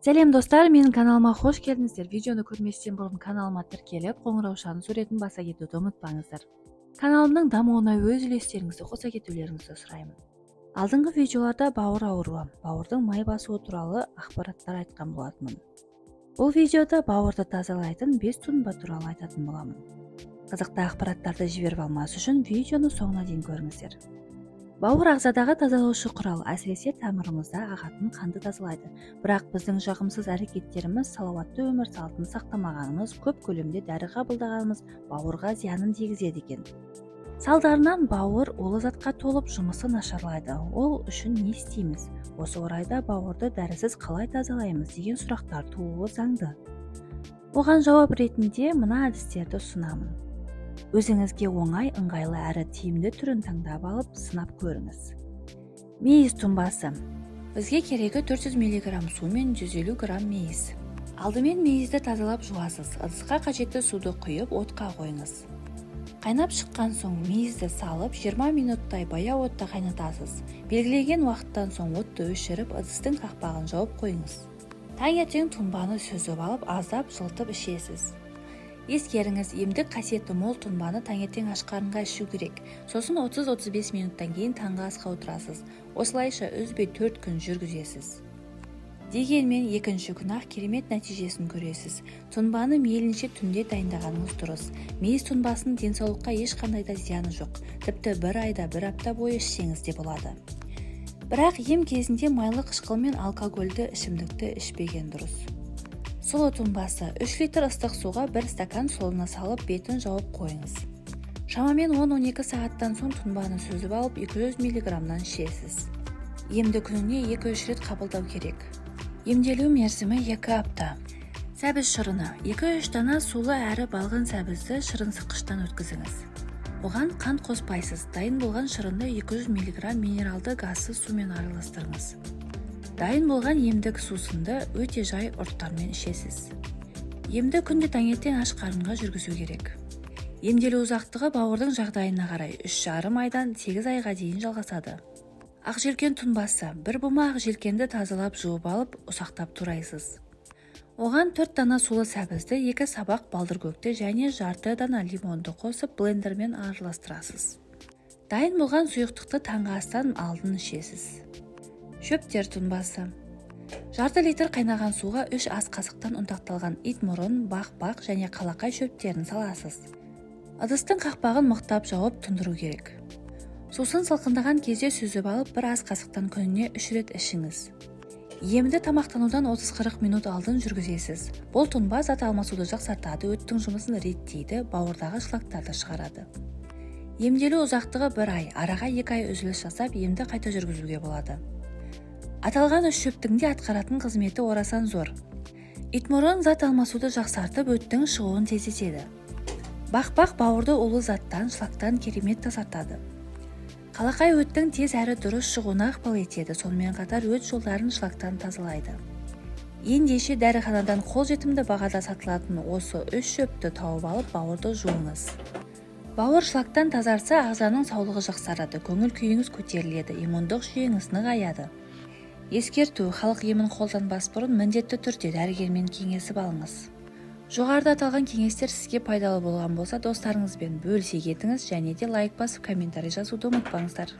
Сәлем достар, менің каналыма қош келдіңіздер. Видеоны көрместен бұрын каналыма тіркеліп, қоңыраушаның суретін баса кетуді ұмытпаңыздар. Каналымның дамуына өз үлестеріңізді қоса кетулеріңізді сұраймын. Алдыңғы видеоларда бауыр ауруы, бауырдың май басуы туралы ақпараттар айтқан болатынмын. Бұл видеода бауырды тазалайтын 5 тұнба туралы айтатын боламын. Қызықты ақпараттарды жіберіп алмас үшін видеоны соңына дейін көріңіздер. Бауыр ағзадағы тазалаушы құрал, әсіресе тамырымызда ағатын қанды тазалайды. Бірақ біздің жағымсыз әрекеттеріміз, салауатты өмір салтын сақтамағанымыз, көп көлемде дәрі қабылдағанымыз бауырға зиянын тигізеді екен. Салдарынан бауыр улы затқа толып жұмысы нашарлайды. Ол үшін не істейміз? Осы орайда бауырды дәрісіз қалай тазалаймыз деген сұрақтар тууы заңды. Оған жауап ретінде мына әдістерді ұсынамын. Өзіңізге оңай, ыңғайлы әрі тиімді түрін таңдап алып, сынап көріңіз. Мейіз тұнбасы. Бізге керегі 400 мг су мен 150 г мейіз. Алдымен мейізді тазалап жуасыз. Ыдысқа қажетті суды құйып, отқа қойыңыз. Қайнап шыққан соң мейізді салып, 20 минуттай баяу отта қайнатасыз. Белгілеген уақыттан соң отты өшіріп, ыдыстың қақпағын жауып қойыңыз. Таңертең тұнбаны сүзіп алып, аздап жылытып ішесіз. Ескеріңіз, емдік қасиеті мол тұнбаны таңертең аш қарынға ішу керек. Сосын 30-35 минуттан кейін таңғы асқа отырасыз. Осылайша үзбей 4 күн жүргізесіз. Дегенмен екінші күн-ақ керемет нәтижесін көресіз. Тұнбаны мейлінше түнде дайындағаныңыз дұрыс. Мейіз тұнбасының денсаулыққа ешқандай да зияны жоқ. Тіпті бір айда бір апта бойы ішсеңіз де болады. Бірақ ем кезінде майлы қышқыл мен алкогольді ішімдікті ішпеген дұрыс. Сұлы тұнбасы. 3 литр ыстық суға 1 стакан сұлыны салып, бетін жауып қойыңыз. Шамамен 10-12 сағаттан соң тұнбаны сүзіп алып 200 мг-нан ішесіз. Емді күніне 2-3 рет қабылдау керек. Емделу мерзімі 2 апта. Сәбіз шырыны. 2-3 дана сулы әрі балғын сәбізді шырынсыққыштан өткізіңіз. Оған қант қоспайсыз. Дайын болған шырынды 200 мг минералды газсыз сумен араластырыңыз. Дайын болған емдік сусынды өте жай ұрттармен ішесіз. Емді күнде таңертең аш қарынға жүргізу керек. Емделу ұзақтығы бауырдың жағдайына қарай 3,5 айдан 8 айға дейін жалғасады. Ақжелкен тұнбасы. Бір бума ақжелкенді тазалап жуып алып, ұсақтап турайсыз. Оған 4 дана сулы сәбізді, 2 сабақ балдыркөкті және жарты дана лимонды қосып блендермен араластырасыз. Дайын болған сұйықтықты таңғы астан алдын ішесіз. Шөптер тұнбасы. Жарты литр қайнаған суға 3 ас қасықтан ұнтақталған итмұрын, бақ-бақ және қалақай шөптерін саласыз. Ыдыстың қақпағын мықтап жауып тұндыру керек. Сусын салқындаған кезде сүзіп алып, 1 ас қасықтан күніне 3 рет ішіңіз. Емді тамақтанудан 30-40 минут алдын жүргізесіз. Бұл тұнба зат алмасуды жақсартады, өттің жұмысын реттейді, бауырдағы шлактарды шығарады. Емделу ұзақтығы 1 ай, араға 2 ай үзіліс жасап, емді қайта жүргізуге болады. Аталған үш шөптің де атқаратын қызметі орасан зор. Итмұрын зат алмасуды жақсартып, өттің шығуын тездетеді. Бақ-бақ бауырды улы заттан, шлактан керемет тазартады. Қалақай өттің тез әрі дұрыс шығуына ықпал етеді, сонымен қатар өт жолдарын шлактан тазалайды. Ендеше дәріханадан қолжетімді бағада сатылатын осы үш шөпті тауып алып, бауырды жуыңыз. Бауыр шлактан тазарса, ағзаның саулығы жақсарады, көңіл күйіңіз көтеріледі, иммундық жүйеңіз нығаяды. Ескерту, халық емін қолданбас бұрын міндетті түрде дәрігермен кеңесіп алыңыз. Жоғарыда аталған кеңестер сізге пайдалы болған болса, достарыңызбен бөлісе кетіңіз және де лайк басып комментарий жазуды ұмытпаңыздар.